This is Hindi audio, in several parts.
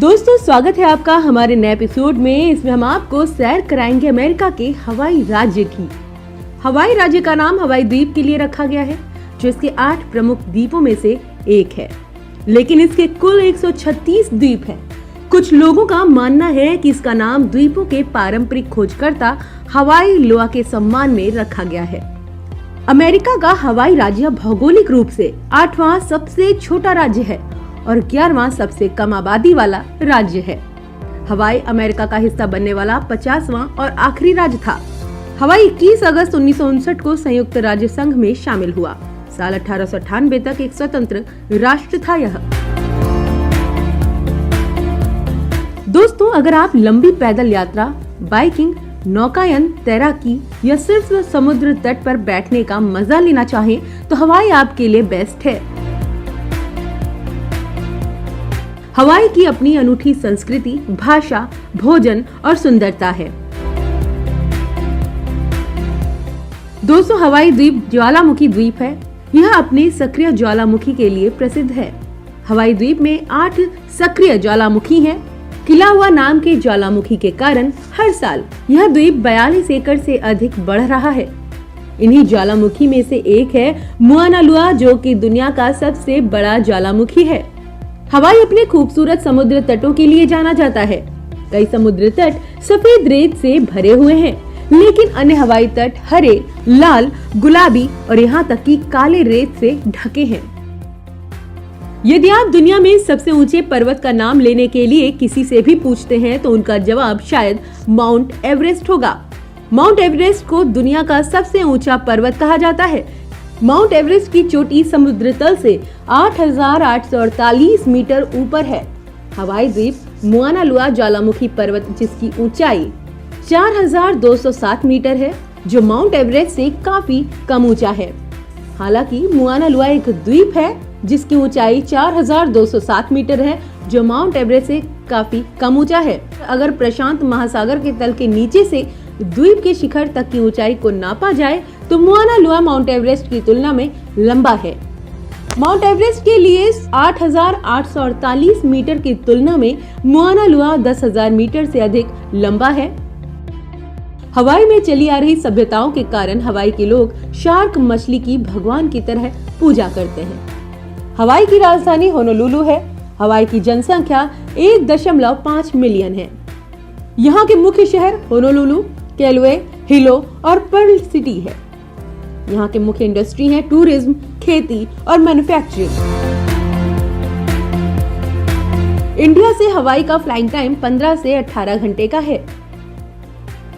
दोस्तों, स्वागत है आपका हमारे नए एपिसोड में। इसमें हम आपको सैर कराएंगे अमेरिका के हवाई राज्य की। हवाई राज्य का नाम हवाई द्वीप के लिए रखा गया है, जो इसके 8 प्रमुख द्वीपों में से एक है, लेकिन इसके कुल 136 द्वीप हैं। कुछ लोगों का मानना है कि इसका नाम द्वीपों के पारंपरिक खोजकर्ता हवाई लोआ के सम्मान में रखा गया है। अमेरिका का हवाई राज्य भौगोलिक रूप से 8वां सबसे छोटा राज्य है और 11वां सबसे कम आबादी वाला राज्य है। हवाई अमेरिका का हिस्सा बनने वाला 50वां और आखिरी राज्य था। हवाई 21 अगस्त 1959 को संयुक्त राज्य संघ में शामिल हुआ। साल 1898 तक एक स्वतंत्र राष्ट्र था यह। दोस्तों, अगर आप लंबी पैदल यात्रा, बाइकिंग, नौकायन, तैराकी या सिर्फ समुद्र तट पर बैठने का मजा लेना चाहें, तो हवाई आपके लिए बेस्ट है। हवाई की अपनी अनूठी संस्कृति, भाषा, भोजन और सुंदरता है। दोस्तों, हवाई द्वीप ज्वालामुखी द्वीप है। यह अपने सक्रिय ज्वालामुखी के लिए प्रसिद्ध है। हवाई द्वीप में 8 सक्रिय ज्वालामुखी हैं। खिला हुआ नाम के ज्वालामुखी के कारण हर साल यह द्वीप 42 एकड़ से अधिक बढ़ रहा है। इन्हीं ज्वालामुखी में से एक है मुआना लोआ, जो कि दुनिया का सबसे बड़ा ज्वालामुखी है। हवाई अपने खूबसूरत समुद्र तटों के लिए जाना जाता है। कई समुद्र तट सफेद रेत से भरे हुए हैं, लेकिन अन्य हवाई तट हरे, लाल, गुलाबी और यहाँ तक कि काले रेत से ढके हैं। यदि आप दुनिया में सबसे ऊंचे पर्वत का नाम लेने के लिए किसी से भी पूछते हैं, तो उनका जवाब शायद माउंट एवरेस्ट होगा। माउंट एवरेस्ट को दुनिया का सबसे ऊंचा पर्वत कहा जाता है। माउंट एवरेस्ट की चोटी समुद्र तल से 8,848 मीटर ऊपर है। हवाई द्वीप मुआना लोआ ज्वालामुखी पर्वत, जिसकी ऊंचाई 4,207 मीटर है, जो माउंट एवरेस्ट से काफी कम ऊंचा है। हालांकि मुआना लोआ एक द्वीप है जिसकी ऊंचाई 4,207 मीटर है, जो माउंट एवरेस्ट से काफी कम ऊंचा है। अगर प्रशांत महासागर के तल के नीचे से द्वीप के शिखर तक की ऊंचाई को नापा जाए, तो मुआना लोआ माउंट एवरेस्ट की तुलना में लंबा है। माउंट एवरेस्ट के लिए 8,848 मीटर की तुलना में मुआना लोआ 10,000 मीटर से अधिक लंबा है। हवाई में चली आ रही सभ्यताओं के कारण हवाई के लोग शार्क मछली की भगवान की तरह पूजा करते हैं। हवाई की राजधानी होनोलुलु है। हवाई की जनसंख्या 1.5 मिलियन है। यहाँ के मुख्य शहर होनोलुलु, कैलवे, हिलो और पर्ल सिटी है। यहाँ के मुख्य इंडस्ट्री है टूरिज्म, खेती और मैन्युफैक्चरिंग। इंडिया से हवाई का फ्लाइंग टाइम 15 से 18 घंटे का है।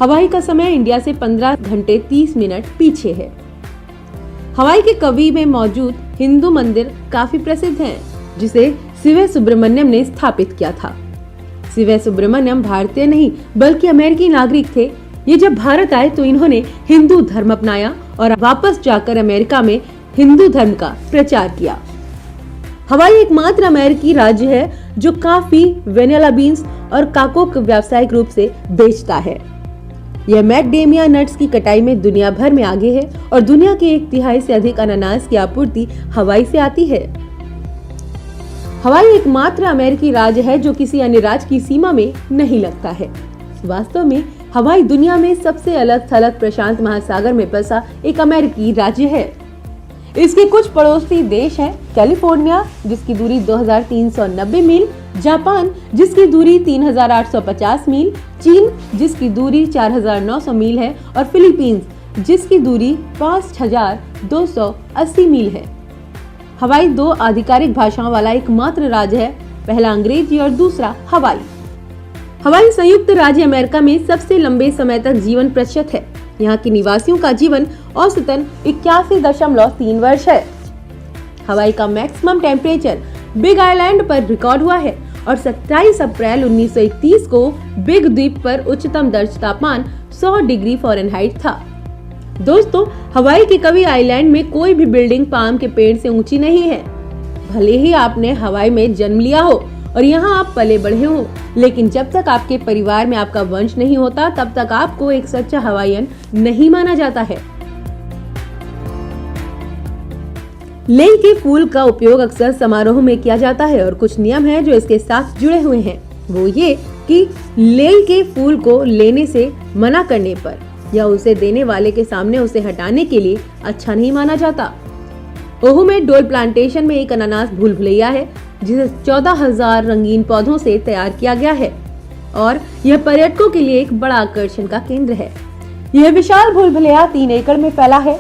हवाई का समय इंडिया से 15 घंटे 30 मिनट पीछे है। हवाई के कवी में मौजूद हिंदू मंदिर काफी प्रसिद्ध है, जिसे शिव सुब्रमण्यम ने स्थापित किया था। शिव सुब्रमण्यम भारतीय नहीं बल्कि अमेरिकी नागरिक थे। ये जब भारत आए तो इन्होंने हिंदू धर्म अपनाया और वापस जाकर अमेरिका में हिंदू धर्म का प्रचार किया। हवाई एकमात्र अमेरिकी राज्य है जो काफी वेनिला बीन्स और काको को व्यावसायिक रूप से बेचता है। यह मैकडेमिया नट्स की कटाई में दुनिया भर में आगे है और दुनिया के 1/3 से अधिक अनानास की आपूर्ति हवाई से आती है। हवाई एकमात्र अमेरिकी राज्य है जो किसी अन्य राज्य की सीमा में नहीं लगता है। वास्तव में हवाई दुनिया में सबसे अलग थलग प्रशांत महासागर में बसा एक अमेरिकी राज्य है। इसके कुछ पड़ोसी देश हैं कैलिफोर्निया, जिसकी दूरी 2,390 मील, जापान जिसकी दूरी 3,850 मील, चीन जिसकी दूरी 4,900 मील है और फिलीपींस जिसकी दूरी 5,280 मील है। हवाई 2 आधिकारिक भाषाओं वाला एकमात्र राज्य है, पहला अंग्रेजी और दूसरा हवाई। हवाई संयुक्त राज्य अमेरिका में सबसे लंबे समय तक जीवन प्रतिशत है। यहाँ के निवासियों का जीवन औसतन 81.3 वर्ष है। हवाई का मैक्सिमम टेम्परेचर बिग आइलैंड पर रिकॉर्ड हुआ है और 27 अप्रैल 1931 को बिग द्वीप पर उच्चतम दर्ज तापमान 100 डिग्री फ़ारेनहाइट था। दोस्तों, हवाई के कवी आइलैंड में कोई भी बिल्डिंग पाम के पेड़ से ऊंची नहीं है। भले ही आपने हवाई में जन्म लिया हो और यहाँ आप पले बढ़े हो, लेकिन जब तक आपके परिवार में आपका वंश नहीं होता, तब तक आपको एक सच्चा हवाईयन नहीं माना जाता है। लेई के फूल का उपयोग अक्सर समारोह में किया जाता है और कुछ नियम हैं जो इसके साथ जुड़े हुए हैं। वो ये कि लेई के फूल को लेने से मना करने पर या उसे देने वाले के सामने उसे हटाने के लिए अच्छा नहीं माना जाता। ओहू में डोल प्लांटेशन में एक अनानास भूल भुलैया है जिसे 14,000 रंगीन पौधों से तैयार किया गया है और यह पर्यटकों के लिए एक बड़ा आकर्षण का केंद्र है। यह विशाल भूल भुलैया 3 एकड़ में फैला है।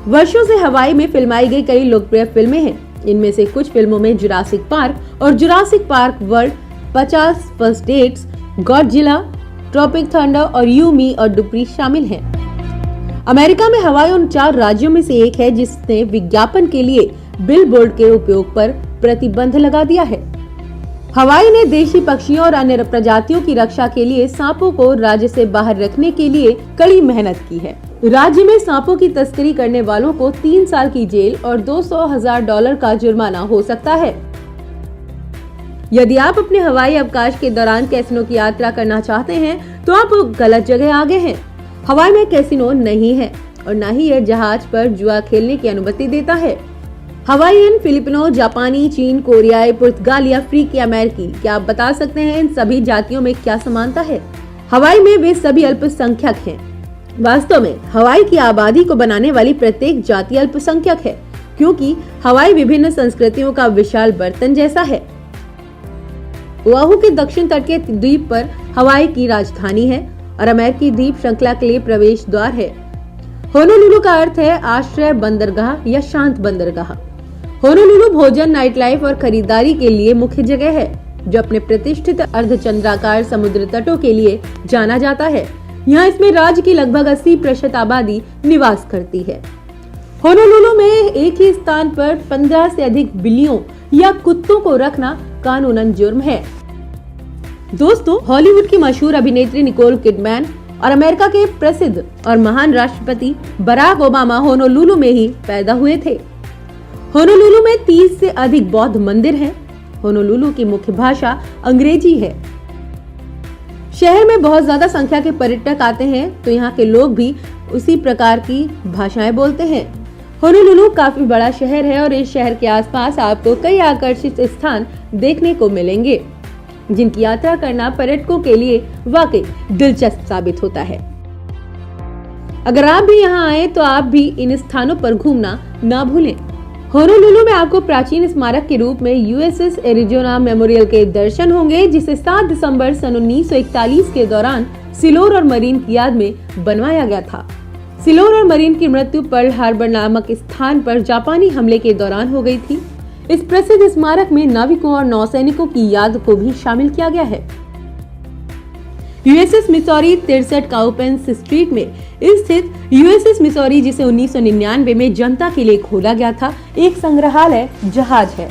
वर्षों से हवाई में फिल्माई गई कई लोकप्रिय फिल्में हैं। इनमें से कुछ फिल्मों में जुरासिक पार्क और Jurassic Park World, 50 first dates, Godzilla, Tropic Thunder और यू मी और डुप्री शामिल हैं। अमेरिका में हवाई उन 4 राज्यों में से एक है जिसने विज्ञापन के लिए बिलबोर्ड के उपयोग पर प्रतिबंध लगा दिया है। हवाई ने देशी पक्षियों और अन्य प्रजातियों की रक्षा के लिए सांपों को राज्य से बाहर रखने के लिए कड़ी मेहनत की है। राज्य में सांपों की तस्करी करने वालों को 3 साल की जेल और $200,000 का जुर्माना हो सकता है। यदि आप अपने हवाई अवकाश के दौरान कैसीनो की यात्रा करना चाहते हैं तो आप गलत जगह आ गए हैं। हवाई में कैसीनो नहीं है और न ही यह जहाज पर जुआ खेलने की अनुमति देता है। हवाईयन, फिलिपिनो, जापानी, चीन, कोरियाई, पुर्तगाली, अफ्रीकी, अमेरिकी, क्या आप बता सकते हैं इन सभी जातियों में क्या समानता है? हवाई में वे सभी अल्पसंख्यक हैं। वास्तव में हवाई की आबादी को बनाने वाली प्रत्येक जाति अल्पसंख्यक है, क्योंकि हवाई विभिन्न संस्कृतियों का विशाल बर्तन जैसा है। ओआहू के दक्षिण तट के द्वीप पर हवाई की राजधानी है और अमेरिकी द्वीप श्रृंखला के लिए प्रवेश द्वार है। होनोलुलु का अर्थ है आश्रय बंदरगाह या शांत बंदरगाह। होनोलुलु भोजन, नाइट लाइफ और खरीदारी के लिए मुख्य जगह है, जो अपने प्रतिष्ठित अर्धचंद्राकार समुद्र तटों के लिए जाना जाता है। यहाँ इसमें राज्य की लगभग 80% आबादी निवास करती है। होनोलुलु में एक ही स्थान पर 15 से अधिक बिल्लियों या कुत्तों को रखना कानूनन जुर्म है। दोस्तों, हॉलीवुड की मशहूर अभिनेत्री निकोल किडमैन और अमेरिका के प्रसिद्ध और महान राष्ट्रपति बराक ओबामा होनोलुलु में ही पैदा हुए थे। होनोलुलु में 30 से अधिक बौद्ध मंदिर हैं। होनोलुलु की मुख्य भाषा अंग्रेजी है। शहर में बहुत ज्यादा संख्या के पर्यटक आते हैं, तो यहाँ के लोग भी उसी प्रकार की भाषाएं बोलते हैं। होनोलुलु काफी बड़ा शहर है और इस शहर के आसपास आपको कई आकर्षित स्थान देखने को मिलेंगे, जिनकी यात्रा करना पर्यटकों के लिए वाकई दिलचस्प साबित होता है। अगर आप भी यहाँ आए तो आप भी इन स्थानों पर घूमना ना भूलें। होनोलुलु में आपको प्राचीन स्मारक के रूप में यूएसएस एरिजोना मेमोरियल के दर्शन होंगे, जिसे 7 दिसंबर सन 1941 के दौरान सिलोर और मरीन की याद में बनवाया गया था। सिलोर और मरीन की मृत्यु पर्ल हार्बर नामक स्थान पर जापानी हमले के दौरान हो गई थी। इस प्रसिद्ध स्मारक में नाविकों और नौसैनिकों की याद को भी शामिल किया गया है। यूएसएस मिसौरी 63 काउपेंस स्ट्रीट में स्थित यूएसएस मिसौरी, जिसे 1999 में जनता के लिए खोला गया था, एक संग्रहालय जहाज है।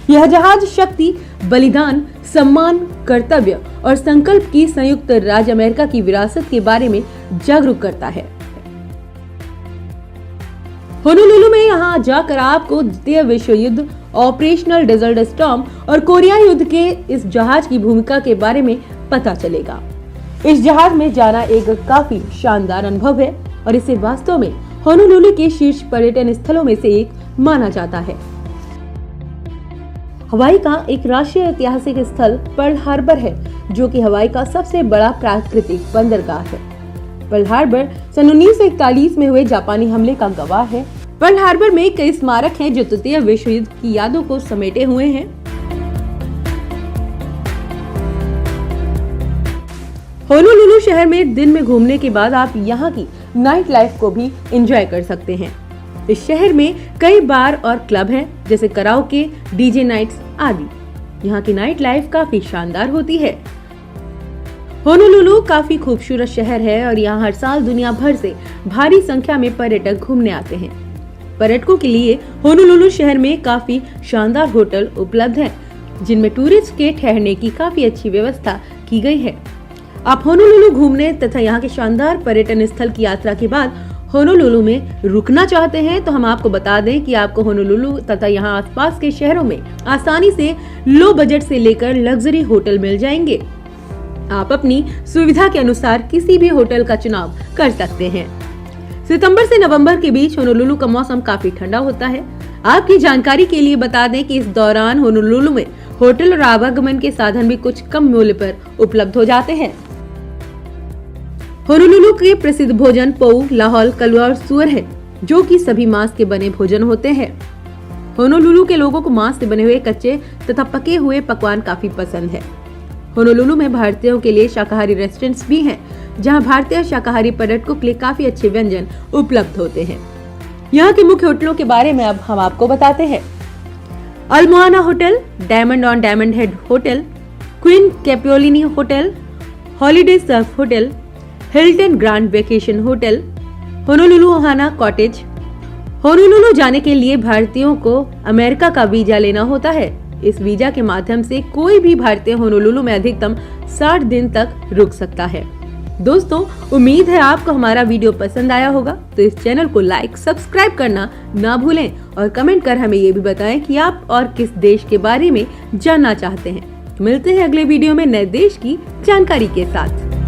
यह जहाज शक्ति, बलिदान, सम्मान, कर्तव्य और संकल्प की संयुक्त राज्य अमेरिका की विरासत के बारे में जागरूक करता है। होनोलुलु में यहाँ जाकर आपको द्वितीय विश्व युद्ध, ऑपरेशनल डेजर्ट स्टॉर्म और कोरिया युद्ध के इस जहाज की भूमिका के बारे में पता चलेगा। इस जहाज में जाना एक काफी शानदार अनुभव है और इसे वास्तव में होनोलुलु के शीर्ष पर्यटन स्थलों में से एक माना जाता है। हवाई का एक राष्ट्रीय ऐतिहासिक स्थल पर्ल हार्बर है, जो कि हवाई का सबसे बड़ा प्राकृतिक बंदरगाह है। पर्ल हार्बर सन 1941 में हुए जापानी हमले का गवाह है। पर्ल हार्बर में कई स्मारक हैं जो तृतीय विश्व युद्ध की यादों को समेटे हुए हैं। होनोलुलु शहर में दिन में घूमने के बाद आप यहाँ की नाइट लाइफ को भी एंजॉय कर सकते हैं। इस शहर में कई बार और क्लब हैं, जैसे कराओके, डीजे नाइट्स आदि। यहाँ की नाइट लाइफ काफी शानदार होती है। होनोलुलु काफी खूबसूरत शहर है और यहाँ हर साल दुनिया भर से भारी संख्या में पर्यटक घूमने आते हैं। पर्यटकों के लिए होनोलुलु शहर में काफी शानदार होटल उपलब्ध हैं, जिनमें टूरिस्ट के ठहरने की काफी अच्छी व्यवस्था की गई है। आप होनोलुलु घूमने तथा यहाँ के शानदार पर्यटन स्थल की यात्रा के बाद होनोलुलु में रुकना चाहते हैं तो हम आपको बता दें कि आपको होनोलुलु तथा यहाँ आसपास के शहरों में आसानी से लो बजट से लेकर लग्जरी होटल मिल जाएंगे। आप अपनी सुविधा के अनुसार किसी भी होटल का चुनाव कर सकते हैं। सितंबर से नवंबर के बीच होनोलुलु का मौसम काफी ठंडा होता है। आपकी जानकारी के लिए बता दें कि इस दौरान होनोलुलु में होटल और आवागमन के साधन भी कुछ कम मूल्य पर उपलब्ध हो जाते हैं। होनोलुलु के प्रसिद्ध भोजन पोउ, लाहौल, कलवा और सुअर है, जो कि सभी मांस के बने भोजन होते हैं। होनोलुलु के लोगों को मांस से बने हुए कच्चे तथा पके हुए पकवान काफी पसंद है। होनोलुलु में भारतीयों के लिए शाकाहारी रेस्टोरेंट्स भी हैं, जहां भारतीय शाकाहारी पर्यटकों के लिए काफी अच्छे व्यंजन उपलब्ध होते हैं। यहाँ के मुख्य होटलों के बारे में अब हम आपको बताते हैं। Ala hotel, diamond on diamond head hotel, queen Kapiolani hotel, holiday surf hotel, Hilton grand vacation hotel, Honolulu Ohana cottage. Honolulu जाने के लिए भारतीयों को अमेरिका का वीजा लेना होता है। इस वीजा के माध्यम से कोई भी भारतीय होनोलुलु में अधिकतम 60 दिन तक रुक सकता है। दोस्तों, उम्मीद है आपको हमारा वीडियो पसंद आया होगा, तो इस चैनल को लाइक, सब्सक्राइब करना ना भूलें और कमेंट कर हमें ये भी बताएं कि आप और किस देश के बारे में जानना चाहते हैं। मिलते हैं अगले वीडियो में नए देश की जानकारी के साथ।